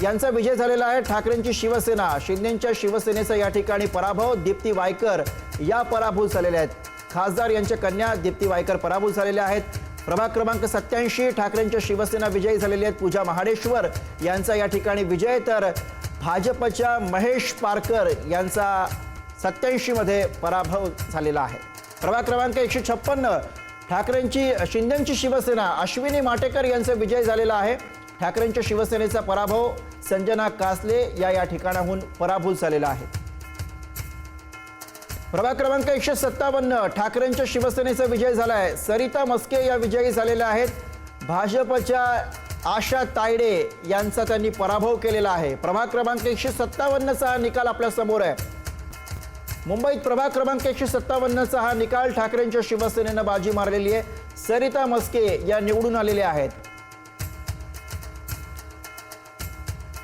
यांचा विजय झालेला आहे। ठाकरेंची शिवसेना, शिंदेंच्या शिवसेनेचा या ठिकाणी पराभव। दीप्ती वायकर या पराभूत झालेल्या आहेत। खासदार यांच्या कन्या दीप्ती वायकर पराभूत झालेल्या आहेत। प्रभाग क्रमांक 87 ठाकरेंच्या शिवसेना विजयी झालेली आहेत। पूजा महाडेश्वर यांचा या ठिकाणी विजय, तर भाजपच्या महेश पारकर यांचा 87 मध्ये पराभव झालेला आहे। प्रभाग क्रमांक 156 ठाकरेंची शिंदेंची शिवसेना, अश्विनी माटेकर यांचा विजय झालेला आहे। ठाकरेंच्या शिवसेनेचा पराभव। संजना कासले या ठिकाणाहून पराभूत झालेला आहे। प्रभाग क्रमांक 157 ठाकरेंच्या शिवसेनेचा विजय झाला आहे। सरिता मस्के या विजयी झालेल्या आहेत। भाजपच्या आशा तायडे यांचा त्यांनी पराभव केलेला आहे। प्रभाग क्रमांक 157 चा निकाल आपल्या समोर आहे। मुंबईत प्रभाग क्रमांक 157 चा हा निकाल ठाकरेंच्या शिवसेनेने बाजी मारलेली आहे। सरिता मस्के या निवडून आलेल्या आहेत।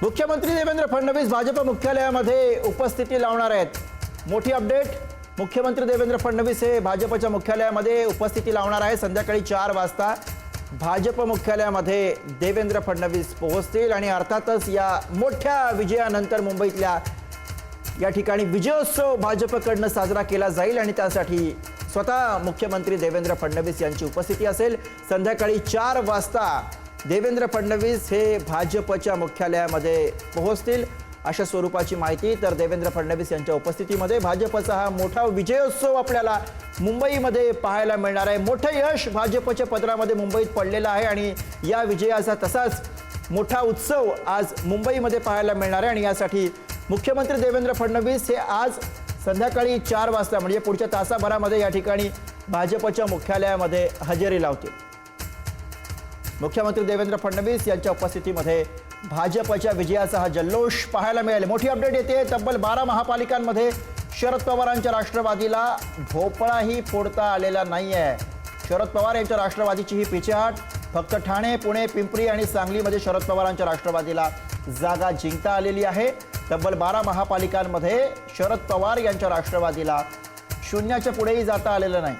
मुख्यमंत्री देवेंद्र फडणवीस भाजप मुख्यालयामध्ये उपस्थिती लावणार आहेत। मोठी अपडेट, मुख्यमंत्री देवेंद्र फडणवीस हे भाजपच्या मुख्यालयामध्ये उपस्थिती लावणार आहे। संध्याकाळी 4 वाजता भाजप मुख्यालयामध्ये देवेंद्र फडणवीस पोहोचतील आणि अर्थातच या मोठ्या विजयानंतर मुंबईतल्या या ठिकाणी विजयोत्सव भाजपकडून साजरा केला जाईल आणि त्यासाठी स्वतः मुख्यमंत्री देवेंद्र फडणवीस यांची उपस्थिती असेल। संध्याकाळी 4 वाजता देवेंद्र फडणवीस हे भाजपच्या मुख्यालयामध्ये पोहोचतील अशा स्वरूपाची माहिती। तर देवेंद्र फडणवीस यांच्या उपस्थितीमध्ये भाजपचा हा मोठा विजयोत्सव आपल्याला मुंबईमध्ये पाहायला मिळणार आहे। मोठं यश भाजपच्या पदरामध्ये मुंबईत पडलेलं आहे आणि या विजयाचा तसाच मोठा उत्सव आज मुंबईमध्ये पाहायला मिळणार आहे आणि यासाठी मुख्यमंत्री देवेंद्र फडणवीस हे आज संध्याकाळी 4 वाजता म्हणजे पुढच्या तासाभरामध्ये या ठिकाणी भाजपच्या मुख्यालयामध्ये हजेरी लावतील। मुख्यमंत्री देवेंद्र फडणवीस यांच्या उपस्थितीमध्ये भाजपच्या विजयाचा हा जल्लोष पाहायला मिळेल। मोठी अपडेट येते, तब्बल 12 महापालिकांमध्ये शरद पवारांच्या राष्ट्रवादीला भोपळाही फोडता आलेला नाहीये। शरद पवार यांच्या राष्ट्रवादीची ही पिछेहाट। फक्त ठाणे, पुणे, पिंपरी आणि सांगलीमध्ये शरद पवारांच्या राष्ट्रवादीला जागा जिंकता आलेली आहे। तब्बल 12 महापालिकांमध्ये शरद पवार यांच्या राष्ट्रवादीला शून्याच्या पुढेही जाता आलेलं नाही।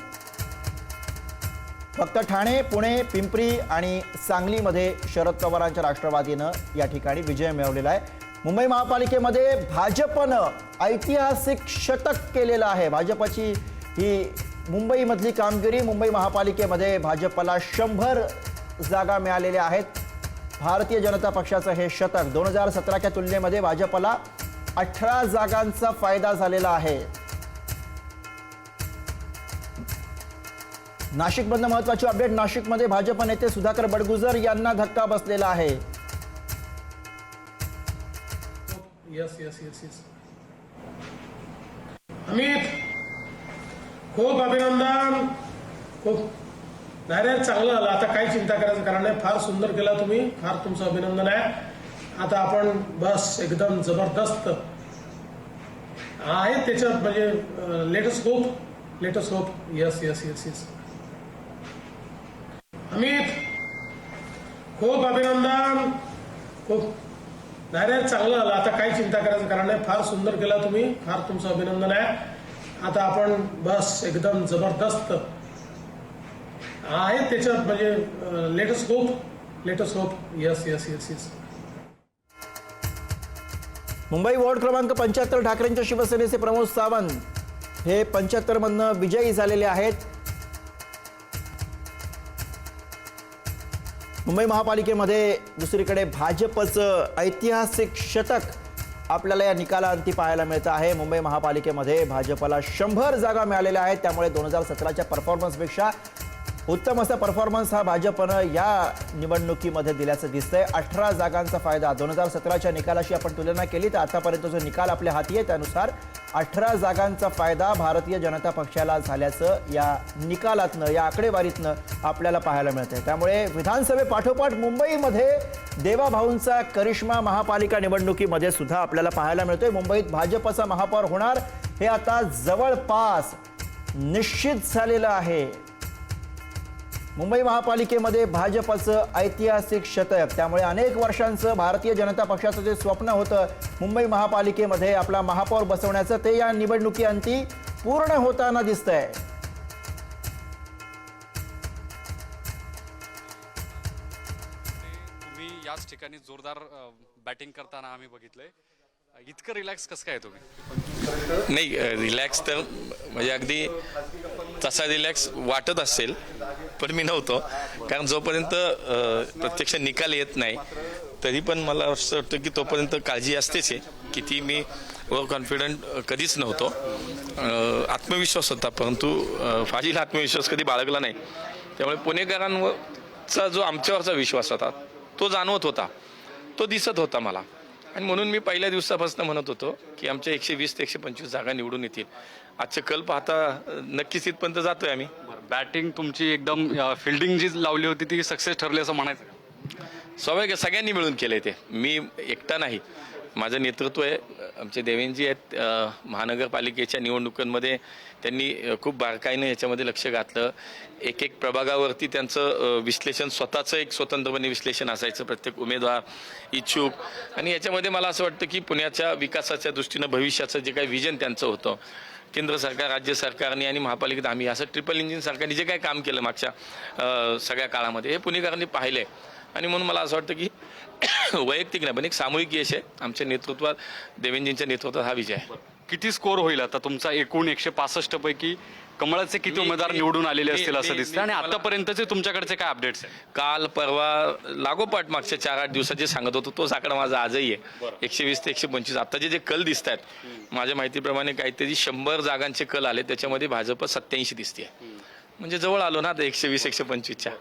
फक्त ठाणे, पुणे, पिंपरी आणि सांगलीमध्ये शरद पवारांच्या राष्ट्रवादीनं या ठिकाणी विजय मिळवलेला आहे। मुंबई महापालिकेमध्ये भाजपनं ऐतिहासिक शतक केलेलं आहे। भाजपची ही मुंबईमधली कामगिरी, मुंबई महापालिकेमध्ये भाजपला 100 जागा मिळालेल्या आहेत। भारतीय जनता पक्षाचं हे शतक 2017च्या तुलनेमध्ये भाजपला 18 जागांचा फायदा झालेला आहे। नाशिकमधनं महत्त्वाची अपडेट, नाशिकमध्ये भाजप नेते सुधाकर बडगुजर यांना धक्का बसलेला आहे। Yes yes yes yes Amit, खूप अभिनंदन। खूप नाही चांगलं झालं। आता काही चिंता करायचं कारण नाही, फार सुंदर केला तुम्ही, फार तुमचं अभिनंदन आहे। आता आपण बस एकदम जबरदस्त आहे त्याच्यात, म्हणजे latest hope. Yes yes yes yes Amit, खूप अभिनंदन। खूप नाही चांगलं झालं। आता काही चिंता करायचं कारण नाही, फार सुंदर केला तुम्ही, फार तुमचं अभिनंदन आहे। आता आपण बस एकदम जबरदस्त आहे त्याच्यात, म्हणजे latest hope. Yes yes yes yes Mumbai ward क्रमांक 75 ठाकरेंच्या शिवसेनेचे प्रमोद सावंत हे 75 मधनं विजयी झालेले आहेत। मुंबई महापालिकेमध्ये दुसरीकडे भाजपचं ऐतिहासिक शतक आपल्याला या निकालांती पाहायला मिळतं आहे। मुंबई महापालिकेमध्ये भाजपला 100 जागा मिळालेल्या आहेत। त्यामुळे 2017च्या परफॉर्मन्सपेक्षा उत्तम असा परफॉर्मन्स हा भाजपनं या निवडणुकीमध्ये दिल्याचं दिसतंय। 18 जागांचा फायदा 2017च्या निकालाशी आपण तुलना केली तर आतापर्यंत जो निकाल आपल्या हाती आहे त्यानुसार 18 जागांचा फायदा भारतीय जनता पक्षाला झाल्याचं या निकालातनं, या आकडेवारीतनं आपल्याला पाहायला मिळतंय। त्यामुळे विधानसभेपाठोपाठ मुंबईमध्ये देवाभाऊंचा करिश्मा महापालिका निवडणुकीमध्ये सुद्धा आपल्याला पाहायला मिळतोय। मुंबईत भाजपचा महापौर होणार हे आता जवळपास निश्चित झालेलं आहे। मुंबई महापालिकेमध्ये भाजपचं ऐतिहासिक शतक, त्यामुळे अनेक वर्षांचं भारतीय जनता पक्षाचं जे स्वप्न होतं मुंबई महापालिकेमध्ये आपला महापौर बसवण्याचं, ते या निवडणुकीअंती पूर्ण होताना दिसतंय। तुम्ही याच ठिकाणी जोरदार बॅटिंग करताना आम्ही बघितलंय. इतकं रिलॅक्स कसं काय तुम्ही? नाही, रिलॅक्स तर म्हणजे अगदी तसा रिलॅक्स वाटत असेल पण मी नव्हतो, कारण जोपर्यंत प्रत्यक्ष निकाल येत नाही तरी पण मला असं वाटतं की तोपर्यंत काळजी असतेच आहे. किती मी ओव्हर कॉन्फिडंट कधीच नव्हतो. आत्मविश्वास होता, परंतु फाजील आत्मविश्वास कधी बाळगला नाही. त्यामुळे पुणेकरांवरचा जो आमच्यावरचा विश्वास होता तो जाणवत होता, तो दिसत होता मला. आणि म्हणून मी पहिल्या दिवसापासून म्हणत होतो की आमच्या 120 ते 125 जागा निवडून येतील. आजचे कल पाहता नक्कीच इथपर्यंत जातोय आम्ही. बॅटिंग तुमची एकदम फिल्डिंग जी लावली होती ती सक्सेस ठरली असं म्हणायचं. स्वाभाविक आहे, सगळ्यांनी मिळून केलंय ते, मी एकटा नाही. माझं नेतृत्व आहे, आमचे देवेंजी आहेत. महानगरपालिकेच्या निवडणुकांमध्ये त्यांनी खूप बारकाईनं याच्यामध्ये लक्ष घातलं. एक एक प्रभागावरती त्यांचं विश्लेषण, स्वतःचं एक स्वतंत्रपणे विश्लेषण असायचं, प्रत्येक उमेदवार, इच्छुक. आणि याच्यामध्ये मला असं वाटतं की पुण्याच्या विकासाच्या दृष्टीनं भविष्याचं जे काही व्हिजन त्यांचं होतं, केंद्र सरकार, राज्य सरकारने आणि महापालिकेत आम्ही असं ट्रिपल इंजिन सरकारने जे काही काम केलं मागच्या सगळ्या काळामध्ये, हे पुणेकरांनी पाहिलं आहे. आणि म्हणून मला असं वाटतं की वैयक्तिक नाही पण एक सामूहिक यश आहे आमच्या नेतृत्वात, देवेंजींच्या नेतृत्वात हा विजय आहे. किती स्कोर होईल आता तुमचा एकूण 165 पैकी? कमळाचे किती उमेदवार निवडून आलेले असतील असं दिसतं? आणि आतापर्यंतचे तुमच्याकडचे काय अपडेट्स आहेत? काल परवा लागोपाठ मागच्या 4-8 दिवसात जे सांगत होतो तोच आकडा माझा आजही आहे, 120 ते 125. आताचे जे कल दिसत आहेत माझ्या माहितीप्रमाणे काहीतरी 100 जागांचे कल आले, त्याच्यामध्ये भाजप 87 दिसते. म्हणजे जवळ आलो ना आता 120-125च्या.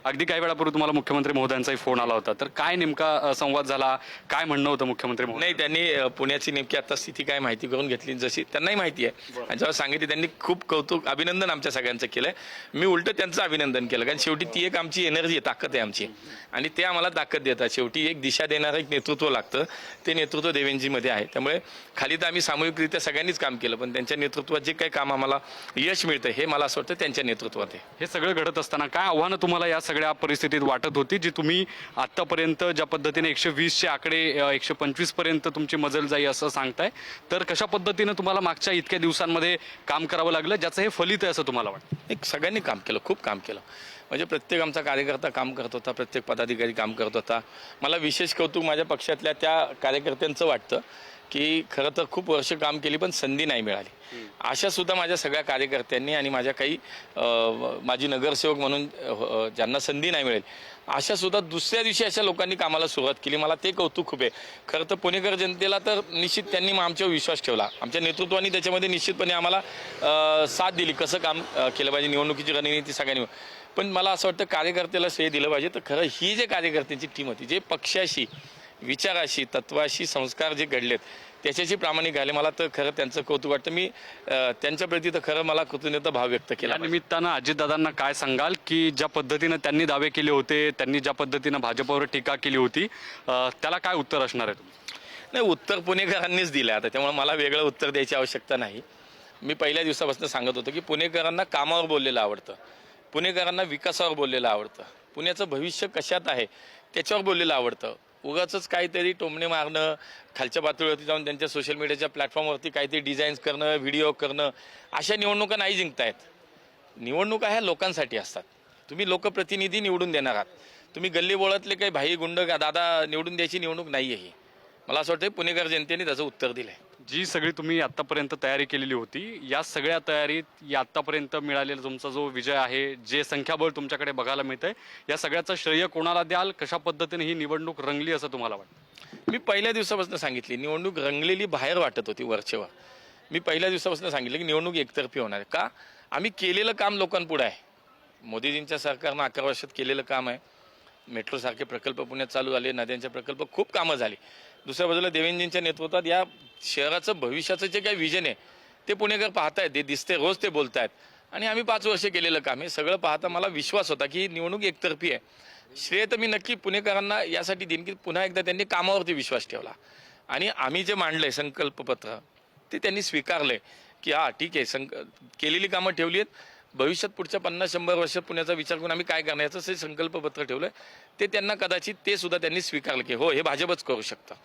अगदी काही वेळापूर्वी तुम्हाला मुख्यमंत्री महोदयांचाही फोन आला होता, तर काय नेमका संवाद झाला, काय म्हणणं होतं मुख्यमंत्री महोदय? नाही, त्यांनी पुण्याची नेमकी आता स्थिती काय माहिती करून घेतली, जशी त्यांनाही माहिती आहे. आणि जेव्हा सांगितली त्यांनी खूप कौतुक, अभिनंदन आमच्या सगळ्यांचं केलंय. मी उलट त्यांचं अभिनंदन केलं, कारण शेवटी ती एक आमची एनर्जी आहे, ताकद आहे आमची, आणि ते आम्हाला ताकद देतात. शेवटी एक दिशा देणारं एक नेतृत्व लागतं, ते नेतृत्व देवेंजीमध्ये आहे. त्यामुळे खाली तर आम्ही सामूहिकरित्या सगळ्यांनीच काम केलं, पण त्यांच्या नेतृत्वात जे काही काम आम्हाला यश मिळतं हे मला असं वाटतं त्यांच्या नेतृत्वात आहे. हे सगळं घडत असताना काय आव्हानं तुम्हाला या सगळ्या परिस्थितीत वाटत होती, जी तुम्ही आतापर्यंत ज्या पद्धतीने 120चे आकडे 125 पर्यंत तुमची मजल जाई असं सांगताय, तर कशा पद्धतीनं तुम्हाला मागच्या इतक्या दिवसांमध्ये काम करावं लागलं ज्याचं हे फलित आहे असं तुम्हाला वाटतं? एक सगळ्यांनी काम केलं, खूप काम केलं. म्हणजे प्रत्येक आमचा कार्यकर्ता काम करत होता, प्रत्येक पदाधिकारी काम करत होता. मला विशेष कौतुक माझ्या पक्षातल्या त्या कार्यकर्त्यांचं वाटतं की खरं तर खूप वर्ष काम केली पण संधी नाही मिळाली. अशा सुद्धा माझ्या सगळ्या कार्यकर्त्यांनी आणि माझ्या काही माझी नगरसेवक म्हणून ज्यांना संधी नाही मिळेल अशा सुद्धा दुसऱ्या दिवशी अशा लोकांनी कामाला सुरुवात केली. मला ते कौतुक खूप आहे. खरं तर पुणेकर जनतेला तर निश्चित त्यांनी आमच्यावर विश्वास ठेवला, आमच्या नेतृत्वाने त्याच्यामध्ये निश्चितपणे आम्हाला साथ दिली, कसं काम केलं पाहिजे, निवडणुकीची रणनीती सगळ्यांनी. पण मला असं वाटतं कार्यकर्त्याला श्रेय दिलं पाहिजे. तर खरं ही जे कार्यकर्त्यांची टीम होती, जे पक्षाशी, विचाराशी, तत्वाशी संस्कार जे घडलेत त्याच्याशी प्रामाणिक झाले, मला तर खरं त्यांचं कौतुक वाटतं. मी त्यांच्याप्रती तर खरं मला कृतज्ञता भाव व्यक्त केला. या निमित्तानं अजितदादांना काय सांगाल की ज्या पद्धतीनं त्यांनी दावे केले होते, त्यांनी ज्या पद्धतीनं भाजपवर टीका केली होती, त्याला काय उत्तर असणार आहे? नाही, उत्तर पुणेकरांनीच दिलं आता, त्यामुळे मला वेगळं उत्तर द्यायची आवश्यकता नाही. मी पहिल्या दिवसापासून सांगत होतो की पुणेकरांना कामावर बोललेलं आवडतं, पुणेकरांना विकासावर बोललेलं आवडतं, पुण्याचं भविष्य कशात आहे त्याच्यावर बोललेलं आवडतं. उगाचच काहीतरी टोमणे मारणं, खालच्या पातळीवरती जाऊन त्यांच्या सोशल मीडियाच्या प्लॅटफॉर्मवरती काहीतरी डिझाईन्स करणं, व्हिडिओ करणं, अशा निवडणुका नाही जिंकतायत. निवडणुका ह्या लोकांसाठी असतात. तुम्ही लोकप्रतिनिधी निवडून देणार आहात, तुम्ही गल्ली बोळातले काही भाई गुंड दादा निवडून द्यायची निवडणूक नाही आहे ही. मला असं वाटतं पुणेकर जनतेने त्याचं उत्तर दिलं आहे. जी सगळी तुम्ही आत्तापर्यंत तयारी केलेली होती, या सगळ्या तयारीत या आत्तापर्यंत मिळालेला तुमचा जो विजय आहे, जे संख्याबळ तुमच्याकडे बघायला मिळतंय, या सगळ्याचं श्रेय कोणाला द्याल? कशा पद्धतीने ही निवडणूक रंगली असं तुम्हाला वाटतं? मी पहिल्या दिवसापासून सांगितली, निवडणूक रंगलेली बाहेर वाटत होती वरचेवर. मी पहिल्या दिवसापासून सांगितलं की निवडणूक एकतर्फी होणार आहे. का? आम्ही केलेलं काम लोकांपुढे आहे. मोदीजींच्या सरकारनं 11 वर्षात केलेलं काम आहे. मेट्रोसारखे प्रकल्प पुण्यात चालू झाले, नद्यांचे प्रकल्प, खूप कामं झाली. दुसऱ्या बाजूला देवेंजींच्या नेतृत्वात या शहराचं भविष्याचं जे काही विजन आहे ते पुणेकर पाहतायत, ते दिसते, रोज ते बोलतायत. आणि आम्ही 5 वर्ष केलेलं काम हे सगळं पाहता मला विश्वास होता की ही निवडणूक एकतर्फी आहे. श्रेय तर मी नक्की पुणेकरांना यासाठी देईन की पुन्हा एकदा त्यांनी कामावरती विश्वास ठेवला आणि आम्ही जे मांडलंय संकल्पपत्र ते त्यांनी स्वीकारलंय की हा ठीक आहे, केलेली कामं ठेवली आहेत, भविष्यात पुढच्या 50-100 वर्षात पुण्याचा विचार करून आम्ही काय करणार याचं संकल्पपत्र ठेवलंय. ते त्यांना कदाचित ते सुद्धा त्यांनी स्वीकारलं की हो, हे भाजपच करू शकतं.